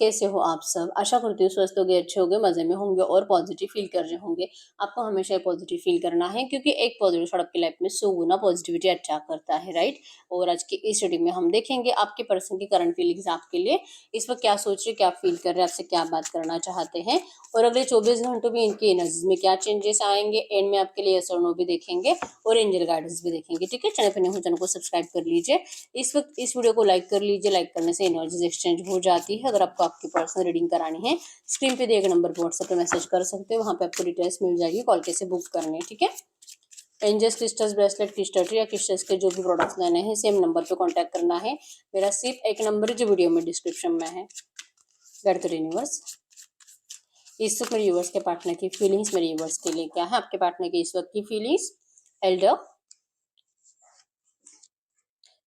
कैसे हो आप सब? आशा करती हूँ स्वस्थ होंगे, अच्छे होंगे, मज़े में होंगे और पॉजिटिव फ़ील कर रहे होंगे। आपको हमेशा पॉजिटिव फ़ील करना है क्योंकि एक पॉजिटिव थॉट आपकी लाइफ़ में 100 गुना पॉजिटिविटी अट्रैक्ट करता है, राइट? और आज की इस रीडिंग में हम देखेंगे आपके पर्सन की करंट फीलिंग्स आपके लिए इस वक़्त क्या सोच रहे, क्या फ़ील कर रहे हैं, आपसे क्या बात करना चाहते हैं और अगले 24 घंटों में इनकी एनर्जीज़ में क्या चेंजेस आएँगे, एंड में आपके लिए येस और नो भी देखेंगे और एंजल गाइडेंस भी देखेंगे, ठीक है? चैनल पे नए हो चैनल को सब्सक्राइब कर लीजिए। इस वक्त इस वीडियो को लाइक कर लीजिए, लाइक करने से एनर्जीज एक्सचेंज हो जाती है। अगर आपको आपकी पर्सनल रीडिंग करानी है, स्क्रीन पे दिए गए नंबर पर व्हाट्सएप पे मैसेज कर सकते हो, वहाँ पे आपको डिटेल्स मिल जाएगी, कॉल कैसे बुक करनी है, ठीक है? Angels crystals bracelet crystal tree या क्रिस्टल्स के जो भी प्रोडक्ट्स लेने हैं सेम नंबर पे कांटेक्ट करना है। मेरा सिर्फ एक नंबर है जो वीडियो में डिस्क्रिप्शन में है। गढ़ यूनिवर्स, इस वक्त मेरे यूवर्स के पार्टनर की फीलिंग्स मेरे यूवर्स के लिए क्या है, आपके पार्टनर की इस वक्त की feelings. Elder,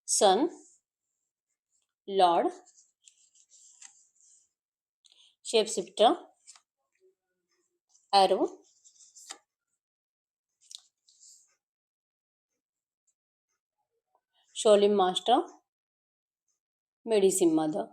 son, lord, shape shifter, arrow, शोलिम मास्टर, मेडिसिन मदर।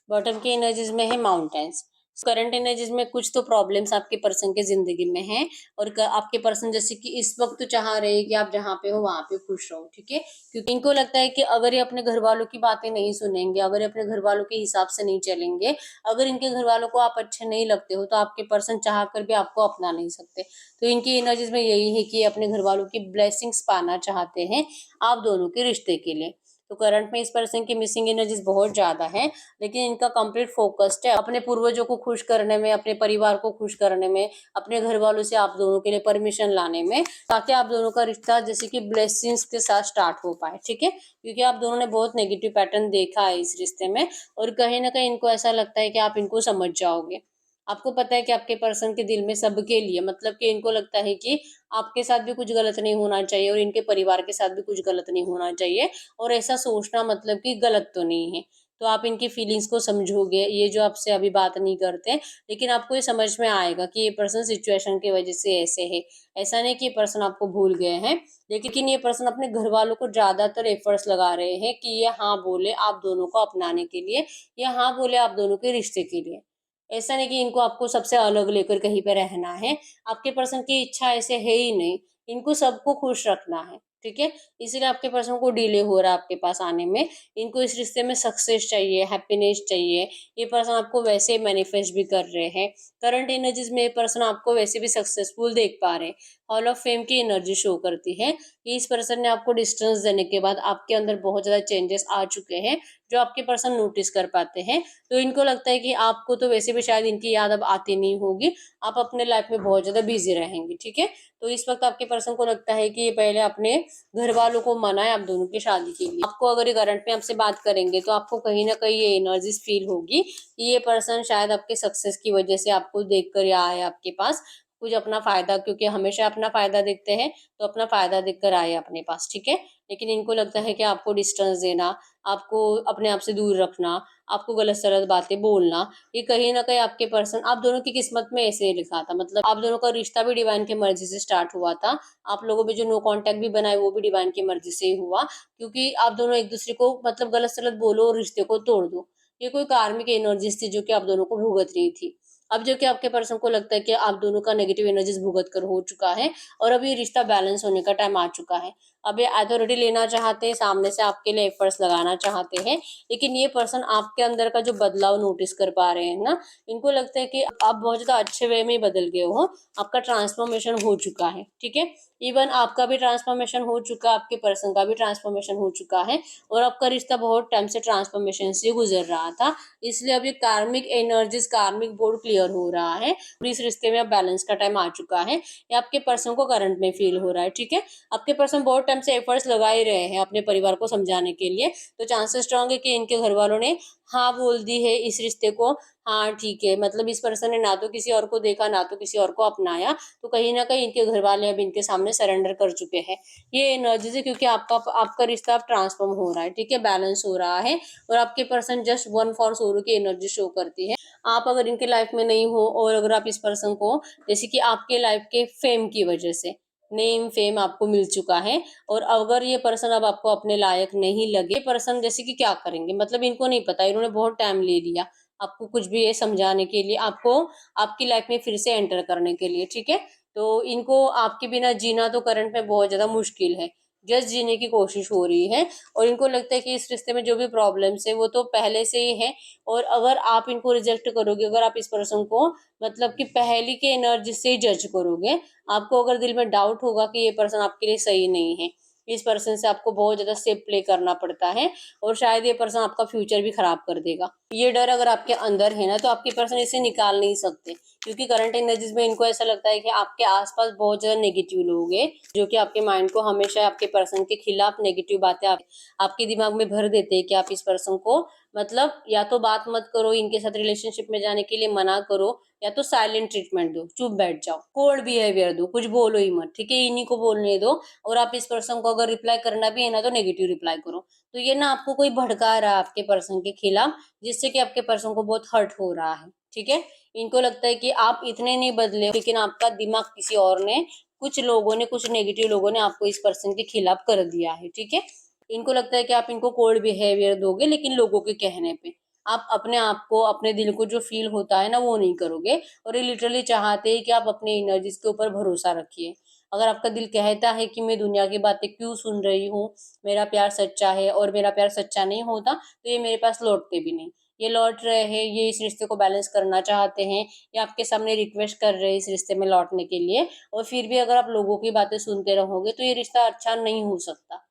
बॉटम की एनर्जीज में है माउंटेन्स। करंट एनर्जीज में कुछ तो प्रॉब्लम्स आपके पर्सन के जिंदगी में है और आपके पर्सन जैसे कि इस वक्त तो चाह रहे हैं कि आप जहाँ पे हो वहां पे खुश रहो, ठीक है? क्योंकि इनको लगता है कि अगर ये अपने घर वालों की बातें नहीं सुनेंगे, अगर ये अपने घर वालों के हिसाब से नहीं चलेंगे, अगर इनके घर वालों को आप अच्छे नहीं लगते हो तो आपके पर्सन चाह कर भी आपको अपना नहीं सकते। तो इनकी एनर्जीज में यही है कि अपने घर वालों की ब्लेसिंग्स पाना चाहते हैं आप दोनों के रिश्ते के लिए। तो करंट में इस पर्सन की मिसिंग एनर्जीज बहुत ज्यादा है, लेकिन इनका कंप्लीट फोकस्ड है अपने पूर्वजों को खुश करने में, अपने परिवार को खुश करने में, अपने घर वालों से आप दोनों के लिए परमिशन लाने में, ताकि आप दोनों का रिश्ता जैसे कि ब्लेसिंग्स के साथ स्टार्ट हो पाए, ठीक है? क्योंकि आप दोनों ने बहुत नेगेटिव पैटर्न देखा है इस रिश्ते में और कहीं ना कहीं इनको ऐसा लगता है कि आप इनको समझ जाओगे। आपको पता है कि आपके पर्सन के दिल में सबके लिए मतलब कि इनको लगता है कि आपके साथ भी कुछ गलत नहीं होना चाहिए और इनके परिवार के साथ भी कुछ गलत नहीं होना चाहिए, और ऐसा सोचना मतलब कि गलत तो नहीं है। तो आप इनकी फीलिंग्स को समझोगे, ये जो आपसे अभी बात नहीं करते, लेकिन आपको ये समझ में आएगा कि ये पर्सन सिचुएशन की वजह से ऐसे है। ऐसा नहीं कि ये पर्सन आपको भूल गए हैं, लेकिन ये पर्सन अपने घर वालों को ज्यादातर एफर्ट्स लगा रहे हैं कि ये हाँ बोले आप दोनों को अपनाने के लिए, या हाँ बोले आप दोनों के रिश्ते के लिए। ऐसा नहीं कि इनको आपको सबसे अलग लेकर कहीं पे रहना है। आपके पर्सन की इच्छा ऐसे है ही नहीं, इनको सबको खुश रखना है, ठीक है? इसीलिए आपके पर्सन को डिले हो रहा है आपके पास आने में। इनको इस रिश्ते में सक्सेस चाहिए, हैप्पीनेस चाहिए। ये पर्सन आपको वैसे मैनिफेस्ट भी कर रहे हैं। करंट एनर्जीज में ये पर्सन आपको वैसे भी सक्सेसफुल देख पा रहे हैं। हॉल ऑफ फेम की एनर्जी शो करती है कि इस पर्सन ने आपको डिस्टेंस देने के बाद आपके अंदर बहुत ज्यादा चेंजेस आ चुके हैं, जो आपके पर्सन नोटिस कर पाते हैं। तो इनको लगता है कि आपको तो वैसे भी शायद इनकी याद अब आती नहीं होगी, आप अपने लाइफ में बहुत ज्यादा बिजी रहेंगे, ठीक है? तो इस वक्त आपके पर्सन को लगता है कि ये पहले अपने घर वालों को मनाए आप दोनों की शादी के लिए। आपको अगर ये करंट में आपसे बात करेंगे तो आपको कहीं ना कहीं ये एनर्जीज फील होगी कि ये पर्सन शायद आपके सक्सेस की वजह से आपको देख कर आए आपके पास, कुछ अपना फायदा, क्योंकि हमेशा अपना फायदा देखते हैं, तो अपना फायदा देखकर आए अपने पास, ठीक है? लेकिन इनको लगता है कि आपको डिस्टेंस देना, आपको अपने आप से दूर रखना, आपको गलत सलत बातें बोलना, ये कहीं ना कहीं आपके पर्सन आप दोनों की किस्मत में ऐसे ही लिखा था। मतलब आप दोनों का रिश्ता भी डिवाइन की मर्जी से स्टार्ट हुआ था। आप लोगों में जो नो कांटेक्ट भी बनाए वो भी डिवाइन की मर्जी से ही हुआ, क्योंकि आप दोनों एक दूसरे को मतलब गलत सलत बोलो और रिश्ते को तोड़ दो। ये कोई कार्मिक एनर्जीज थी जो कि आप दोनों को भुगत रही थी। अब जो कि आपके पर्सन को लगता है कि आप दोनों का नेगेटिव एनर्जीज भुगत कर हो चुका है और अब ये रिश्ता बैलेंस होने का टाइम आ चुका है। अब ये अथॉरिटी लेना चाहते हैं, सामने से आपके लिए एफर्ट्स लगाना चाहते हैं, लेकिन ये पर्सन आपके अंदर का जो बदलाव नोटिस कर पा रहे हैं ना, इनको लगता है कि आप बहुत ज्यादा अच्छे वे में बदल गए हो, आपका ट्रांसफॉर्मेशन हो चुका है, ठीक है? इवन आपका भी ट्रांसफॉर्मेशन हो चुका है, आपके पर्सन का भी ट्रांसफॉर्मेशन हो चुका है, और आपका रिश्ता बहुत टाइम से ट्रांसफॉर्मेशन से गुजर रहा था। इसलिए अभी कार्मिक एनर्जीज, कार्मिक बोर्ड क्लियर हो रहा है और इस रिश्ते में अब बैलेंस का टाइम आ चुका है। ये आपके पर्सन को करंट में फील हो रहा है, ठीक है? आपके पर्सन बहुत टाइम से एफर्ट्स लगा ही रहे हैं अपने परिवार को समझाने के लिए, तो चांसेस स्ट्रांग है कि इनके घर वालों ने हाँ बोल दी है इस रिश्ते को। हाँ ठीक है, मतलब इस पर्सन ने ना तो किसी और को देखा, ना तो किसी और को अपनाया, तो कहीं ना कहीं इनके घर वाले अब इनके सामने सरेंडर कर चुके हैं। ये एनर्जी है क्योंकि आपका आपका रिश्ता अब ट्रांसफॉर्म हो रहा है, ठीक है? बैलेंस हो रहा है और आपके पर्सन जस्ट वन फॉर सोरो की एनर्जी शो करती है। आप अगर इनके लाइफ में नहीं हो और अगर आप इस पर्सन को जैसे कि आपके लाइफ के फेम की वजह से, नेम फेम आपको मिल चुका है, और अगर ये पर्सन अब आपको अपने लायक नहीं लगे, पर्सन जैसे कि क्या करेंगे, मतलब इनको नहीं पता, इन्होंने बहुत टाइम ले लिया आपको कुछ भी ये समझाने के लिए, आपको आपकी लाइफ में फिर से एंटर करने के लिए, ठीक है। तो इनको आपके बिना जीना तो करंट में बहुत ज्यादा मुश्किल है, जस्ट जीने की कोशिश हो रही है। और इनको लगता है कि इस रिश्ते में जो भी प्रॉब्लम्स है वो तो पहले से ही है, और अगर आप इनको रिजेक्ट करोगे, अगर आप इस पर्सन को मतलब कि पहली के एनर्जी से जज करोगे, आपको अगर दिल में डाउट होगा कि ये पर्सन आपके लिए सही नहीं है, इस पर्सन से आपको बहुत ज्यादा सेफ प्ले करना पड़ता है, और शायद ये पर्सन आपका फ्यूचर भी खराब कर देगा, ये डर अगर आपके अंदर है ना, तो आपके पर्सन इसे निकाल नहीं सकते, क्योंकि करंट एनर्जीज में इनको ऐसा लगता है कि आपके आसपास बहुत ज्यादा नेगेटिव लोग हैं, जो कि आपके माइंड को हमेशा आपके पर्सन के खिलाफ नेगेटिव बातें आपके दिमाग में भर देते हैं कि आप इस पर्सन को मतलब या तो बात मत करो, इनके साथ रिलेशनशिप में जाने के लिए मना करो, या तो साइलेंट ट्रीटमेंट दो, चुप बैठ जाओ, कोल्ड बिहेवियर दो, कुछ बोलो ही मत, ठीक है, इन्हीं को बोलने दो। और आप इस पर्सन को अगर रिप्लाई करना भी है ना, तो नेगेटिव रिप्लाई करो। तो ये ना आपको कोई भड़का रहा है आपके पर्सन के खिलाफ, जिससे कि आपके पर्सन को बहुत हर्ट हो रहा है, ठीक है। इनको लगता है कि आप इतने नहीं बदले, लेकिन आपका दिमाग किसी और ने, कुछ लोगों ने, कुछ नेगेटिव लोगों ने आपको इस पर्सन के खिलाफ कर दिया है, ठीक है। इनको लगता है कि आप इनको कोल्ड बिहेवियर दोगे, लेकिन लोगों के कहने पे आप अपने आप को, अपने दिल को जो फील होता है ना, वो नहीं करोगे। और ये लिटरली चाहते हैं कि आप अपने एनर्जीज के ऊपर भरोसा रखिए। अगर आपका दिल कहता है कि मैं दुनिया की बातें क्यों सुन रही हूँ, मेरा प्यार सच्चा है, और मेरा प्यार सच्चा नहीं होता तो ये मेरे पास लौटते भी नहीं, ये लौट रहे हैं, ये इस रिश्ते को बैलेंस करना चाहते हैं, ये आपके सामने रिक्वेस्ट कर रहे हैं इस रिश्ते में लौटने के लिए, और फिर भी अगर आप लोगों की बातें सुनते रहोगे तो ये रिश्ता अच्छा नहीं हो सकता।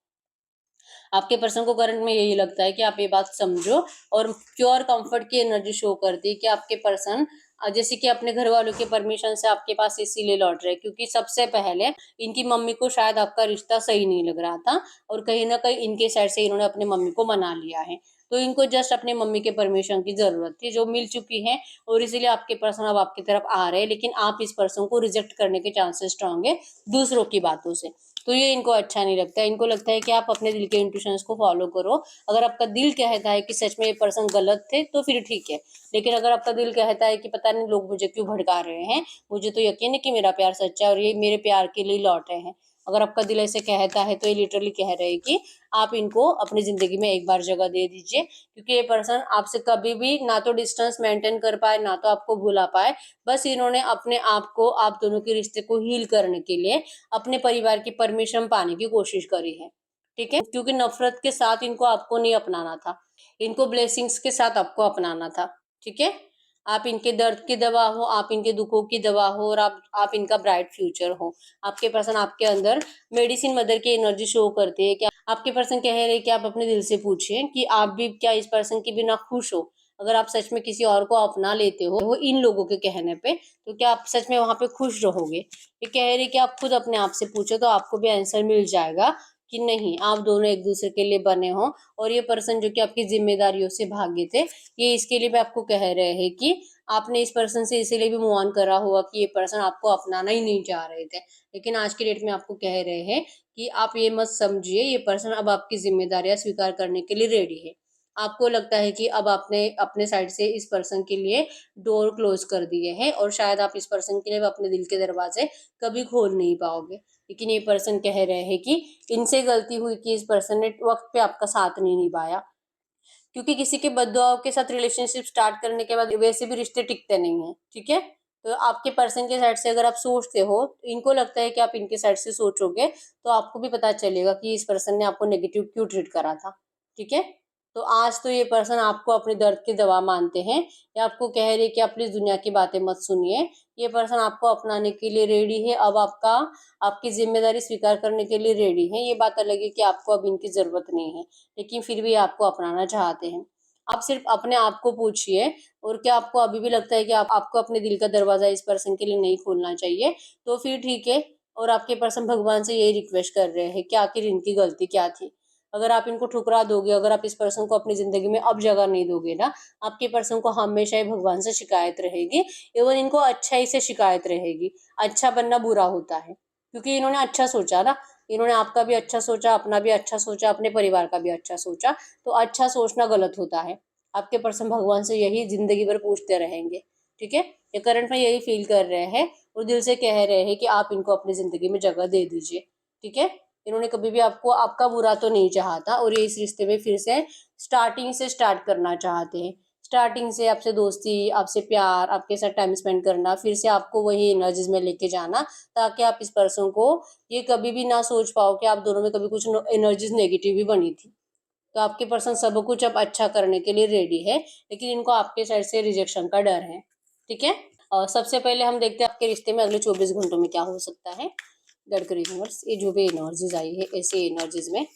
आपके पर्सन को करंट में यही लगता है कि आप ये बात समझो, और प्योर कंफर्ट की एनर्जी शो करती है कि आपके पर्सन जैसे कि अपने घर वालों के परमिशन से आपके पास इसीलिए लौट रहे हैं, क्योंकि सबसे पहले इनकी मम्मी को शायद आपका रिश्ता सही नहीं लग रहा था, और कहीं ना कहीं इनके साइड से इन्होंने अपने मम्मी को मना लिया है। तो इनको जस्ट अपने मम्मी के परमिशन की जरूरत थी, जो मिल चुकी है, और इसीलिए आपके पर्सन अब आपकी तरफ आ रहे हैं, लेकिन आप इस पर्सन को रिजेक्ट करने के चांसेस स्ट्रांग है दूसरों की बातों से। तो ये इनको अच्छा नहीं लगता है, इनको लगता है कि आप अपने दिल के इंट्यूशंस को फॉलो करो। अगर आपका दिल कहता है कि सच में ये पर्सन गलत थे तो फिर ठीक है, लेकिन अगर आपका दिल कहता है कि पता नहीं लोग मुझे क्यों भड़का रहे हैं, मुझे तो यकीन है कि मेरा प्यार सच्चा है और ये मेरे प्यार के लिए लौटे हैं, अगर आपका दिल ऐसे कहता है, तो ये लिटरली कह रहे हैं कि आप इनको अपनी जिंदगी में एक बार जगह दे दीजिए, क्योंकि ये पर्सन आपसे कभी भी ना तो डिस्टेंस मेंटेन कर पाए, ना तो आपको भुला पाए। बस इन्होंने अपने आप को, आप दोनों के रिश्ते को हील करने के लिए अपने परिवार की परमिशन पाने की कोशिश करी है, ठीक है, क्योंकि नफरत के साथ इनको आपको नहीं अपनाना था, इनको ब्लेसिंग्स के साथ आपको अपनाना था, ठीक है। आप इनके दर्द की दवा हो, आप इनके दुखों की दवा हो, और आप इनका ब्राइट फ्यूचर हो। आपके पर्सन आपके अंदर मेडिसिन मदर की एनर्जी शो करती है कि आपके पर्सन कह रहे हैं कि आप अपने दिल से पूछिए कि आप भी क्या इस पर्सन के बिना खुश हो। अगर आप सच में किसी और को अपना लेते हो वो इन लोगों के कहने पे, तो क्या आप सच में वहां पे खुश रहोगे? ये कह रही कि आप खुद अपने आप से पूछो, तो आपको भी आंसर मिल जाएगा कि नहीं, आप दोनों एक दूसरे के लिए बने हो। और ये पर्सन जो कि आपकी जिम्मेदारियों से भागे थे, ये इसके लिए भी आपको कह रहे हैं कि आपने इस पर्सन से इसीलिए भी मूव ऑन करा हुआ कि ये पर्सन आपको अपनाना ही नहीं चाह रहे थे, लेकिन आज की डेट में आपको कह रहे हैं कि आप ये मत समझिए, ये पर्सन अब आपकी जिम्मेदारियां स्वीकार करने के लिए रेडी है। आपको लगता है कि अब आपने अपने साइड से इस पर्सन के लिए डोर क्लोज कर दिए हैं, और शायद आप इस पर्सन के लिए अपने दिल के दरवाजे कभी खोल नहीं पाओगे, लेकिन ये पर्सन कह रहे हैं कि इनसे गलती हुई कि इस पर्सन ने वक्त पे आपका साथ नहीं निभाया, क्योंकि किसी के बददुआओं के साथ रिलेशनशिप स्टार्ट करने के बाद वैसे भी रिश्ते टिकते नहीं है, ठीक है। तो आपके पर्सन के साइड से अगर आप सोचते हो, इनको लगता है कि आप इनके साइड से सोचोगे, तो आपको भी पता चलेगा कि इस पर्सन ने आपको नेगेटिव क्यों ट्रीट करा था, ठीक है। तो आज तो ये पर्सन आपको अपने दर्द की दवा मानते हैं, या आपको कह रहे कि आप प्लीज दुनिया की बातें मत सुनिए, ये पर्सन आपको अपनाने के लिए रेडी है, अब आपकी जिम्मेदारी स्वीकार करने के लिए रेडी है। ये बात अलग है कि आपको अब इनकी जरूरत नहीं है, लेकिन फिर भी आपको अपनाना चाहते हैं। आप सिर्फ अपने आप को पूछिए, और क्या आपको अभी भी लगता है कि आपको अपने दिल का दरवाजा इस पर्सन के लिए नहीं खोलना चाहिए, तो फिर ठीक है। और आपके पर्सन भगवान से यही रिक्वेस्ट कर रहे हैं कि आखिर इनकी गलती क्या थी। अगर आप इनको ठुकरा दोगे, अगर आप इस पर्सन को अपनी जिंदगी में अब जगह नहीं दोगे ना, आपके पर्सन को हमेशा ही भगवान से शिकायत रहेगी, एवं इनको अच्छाई से शिकायत रहेगी। अच्छा बनना बुरा होता है, क्योंकि इन्होंने अच्छा सोचा ना, इन्होंने आपका भी अच्छा सोचा, अपना भी अच्छा सोचा, अपने परिवार का भी अच्छा सोचा। तो अच्छा सोचना गलत होता है। आपके पर्सन भगवान से यही जिंदगी भर पूछते रहेंगे, ठीक है। ये करंट में यही फील कर रहे हैं, और दिल से कह रहे हैं कि आप इनको अपनी जिंदगी में जगह दे दीजिए। ठीक है, इन्होंने कभी भी आपको आपका बुरा तो नहीं चाहा था और ये इस रिश्ते में फिर से स्टार्टिंग से स्टार्ट करना चाहते हैं। स्टार्टिंग से आपसे दोस्ती, आपसे प्यार, आपके साथ टाइम स्पेंड करना, फिर से आपको वही एनर्जीज में लेके जाना, ताकि आप इस पर्सन को ये कभी भी ना सोच पाओ कि आप दोनों में कभी कुछ एनर्जीज नेगेटिव भी बनी थी। तो आपके पर्सन सब कुछ अब अच्छा करने के लिए रेडी है, लेकिन इनको आपके साइड से रिजेक्शन का डर है। ठीक है, और सबसे पहले हम देखते हैं आपके रिश्ते में अगले 24 घंटों में क्या हो सकता है। गॉड यूनिवर्स, ये जो भी एनर्जीज आई है, ऐसे एनर्जीज में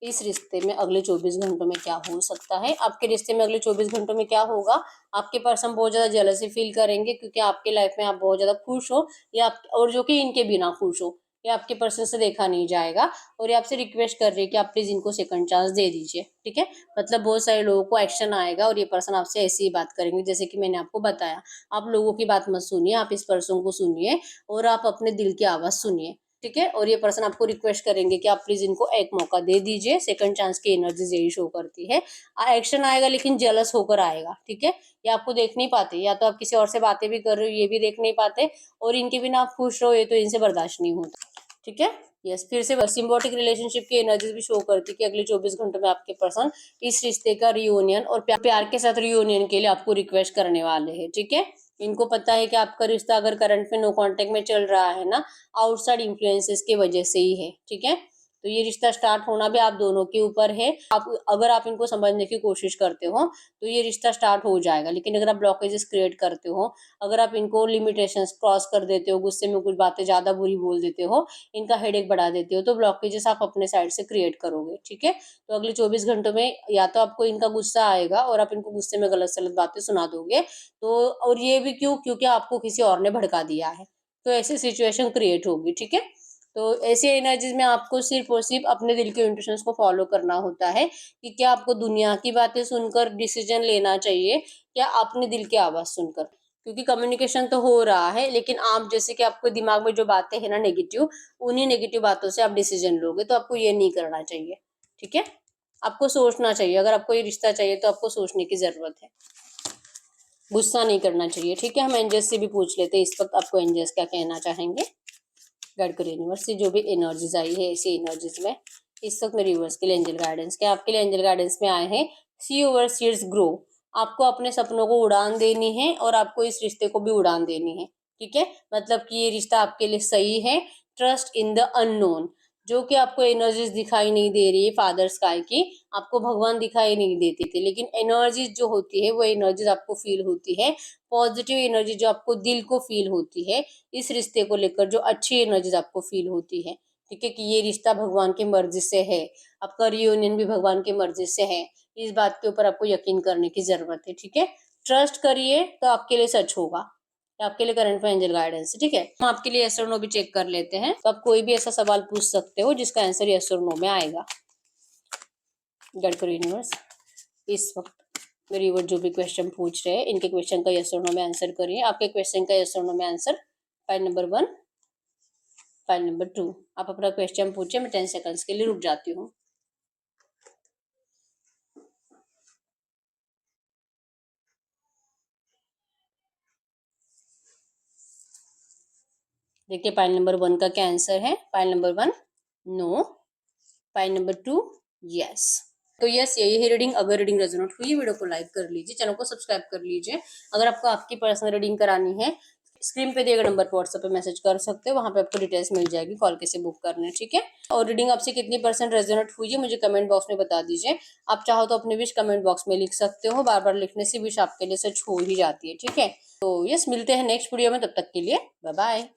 इस रिश्ते में अगले 24 घंटों में क्या हो सकता है। आपके रिश्ते में अगले 24 घंटों में क्या होगा। आपके पर्सन बहुत ज्यादा जेलसी फील करेंगे, क्योंकि आपके लाइफ में आप बहुत ज्यादा खुश हो, या और जो कि इनके बिना खुश हो, ये आपके पर्सन से देखा नहीं जाएगा। और ये आपसे रिक्वेस्ट कर रही है कि आप प्लीज इनको सेकंड चांस दे दीजिए। ठीक है, मतलब बहुत सारे लोगों को एक्शन आएगा और ये पर्सन आपसे ऐसी ही बात करेंगे जैसे कि मैंने आपको बताया। आप लोगों की बात मत सुनिए, आप इस पर्सन को सुनिए और आप अपने दिल की आवाज सुनिए। ठीक है, और ये पर्सन आपको रिक्वेस्ट करेंगे कि आप प्लीज इनको एक मौका दे दीजिए। सेकंड चांस की एनर्जीज यही शो करती है। एक्शन आएगा लेकिन जेलस होकर आएगा। ठीक है, ये आपको देख नहीं पाते, या तो आप किसी और से बातें भी कर रहे हो ये भी देख नहीं पाते, और इनके बिना आप खुश रहो ये तो इनसे बर्दाश्त नहीं होता। ठीक है, यस, फिर से सिम्बोटिक रिलेशनशिप की एनर्जीज भी शो करती है कि अगले 24 घंटों में आपके पर्सन इस रिश्ते का रियूनियन और प्यार के साथ रियूनियन के लिए आपको रिक्वेस्ट करने वाले हैं। ठीक है, इनको पता है कि आपका रिश्ता अगर करंट में नो कांटेक्ट में चल रहा है ना, आउटसाइड इन्फ्लुएंसेस की वजह से ही है। ठीक है, तो ये रिश्ता स्टार्ट होना भी आप दोनों के ऊपर है। आप अगर आप इनको समझने की कोशिश करते हो तो ये रिश्ता स्टार्ट हो जाएगा, लेकिन अगर आप ब्लॉकेजेस क्रिएट करते हो, अगर आप इनको लिमिटेशंस क्रॉस कर देते हो, गुस्से में कुछ बातें ज्यादा बुरी बोल देते हो, इनका हेडेक बढ़ा देते हो, तो ब्लॉकेजेस आप अपने साइड से क्रिएट करोगे। ठीक है, तो अगले 24 घंटों में या तो आपको इनका गुस्सा आएगा और आप इनको गुस्से में गलत सलत बातें सुना दोगे, तो और ये भी क्यों, क्योंकि आपको किसी और ने भड़का दिया है, तो ऐसी सिचुएशन क्रिएट होगी। ठीक है, तो ऐसी एनर्जीज में आपको सिर्फ और सिर्फ अपने दिल के इंट्यूशंस को फॉलो करना होता है कि क्या आपको दुनिया की बातें सुनकर डिसीजन लेना चाहिए या अपने दिल की आवाज सुनकर। क्योंकि कम्युनिकेशन तो हो रहा है, लेकिन आप जैसे कि आपके दिमाग में जो बातें हैं ना नेगेटिव, उन्हीं नेगेटिव बातों से आप डिसीजन लोगे, तो आपको ये नहीं करना चाहिए। ठीक है, आपको सोचना चाहिए। अगर आपको ये रिश्ता चाहिए तो आपको सोचने की जरूरत है, गुस्सा नहीं करना चाहिए। ठीक है, हम एंजल्स से भी पूछ लेते हैं इस वक्त आपको एंजल्स क्या कहना चाहेंगे। गाइड करिए यूनिवर्स से जो भी एनर्जीज आई है ऐसी एनर्जीज में इस वक्त मेरे यूनिवर्स के लिए एंजल गाइडेंस क्या आपके लिए एंजल गाइडेंस में आए हैं। सी ओवर सीड्स ग्रो, आपको अपने सपनों को उड़ान देनी है और आपको इस रिश्ते को भी उड़ान देनी है। ठीक है, मतलब कि ये रिश्ता आपके लिए सही है। ट्रस्ट इन द अननोन, जो कि आपको एनर्जीज दिखाई नहीं दे रही है फादर स्काई की, आपको भगवान दिखाई नहीं देते थे, लेकिन एनर्जीज जो होती है वो एनर्जीज आपको फील होती है। पॉजिटिव एनर्जी जो आपको दिल को फील होती है इस रिश्ते को लेकर, जो अच्छी एनर्जीज आपको फील होती है। ठीक है, कि ये रिश्ता भगवान की मर्जी से है, आपका रियूनियन भी भगवान की मर्जी से है। इस बात के ऊपर आपको यकीन करने की जरूरत है। ठीक है, ट्रस्ट करिए तो आपके लिए सच होगा। आपके लिए करंट में एंजल गाइडेंस है। ठीक है, हम आपके लिए यस और नो भी चेक कर लेते हैं, तो आप कोई भी ऐसा सवाल पूछ सकते हो जिसका आंसर यस और नो में आएगा। गॉड यूनिवर्स, इस वक्त मेरी वो जो भी क्वेश्चन पूछ रहे हैं इनके क्वेश्चन का यस और नो में आंसर करिए। आपके क्वेश्चन का यस और नो में answer file number 1, file number 2। आप अपना क्वेश्चन पूछिए, मैं 10 सेकंड्स के लिए रुक जाती हूँ। देखिए फाइल नंबर 1 का क्या आंसर है। File number 1 no, file number 2 yes. तो यस, यही है रीडिंग। अगर रीडिंग रेजोनेट हुई वीडियो को लाइक कर लीजिए, चैनल को सब्सक्राइब कर लीजिए। अगर आपको आपकी पर्सनल रीडिंग करानी है, स्क्रीन पे दिए गए नंबर पर व्हाट्सएप पे मैसेज कर सकते हो, वहां पे आपको डिटेल्स मिल जाएगी कॉल कैसे बुक करने। ठीक है, और रीडिंग आपसे कितनी % रेजोनेट हुई है मुझे कमेंट बॉक्स में बता दीजिए। आप चाहो तो अपनी विश कमेंट बॉक्स में लिख सकते हो, बार बार लिखने से विश आपके लिए सच हो ही जाती है। ठीक है, तो यस, मिलते हैं नेक्स्ट वीडियो में, तब तक के लिए बाय बाय।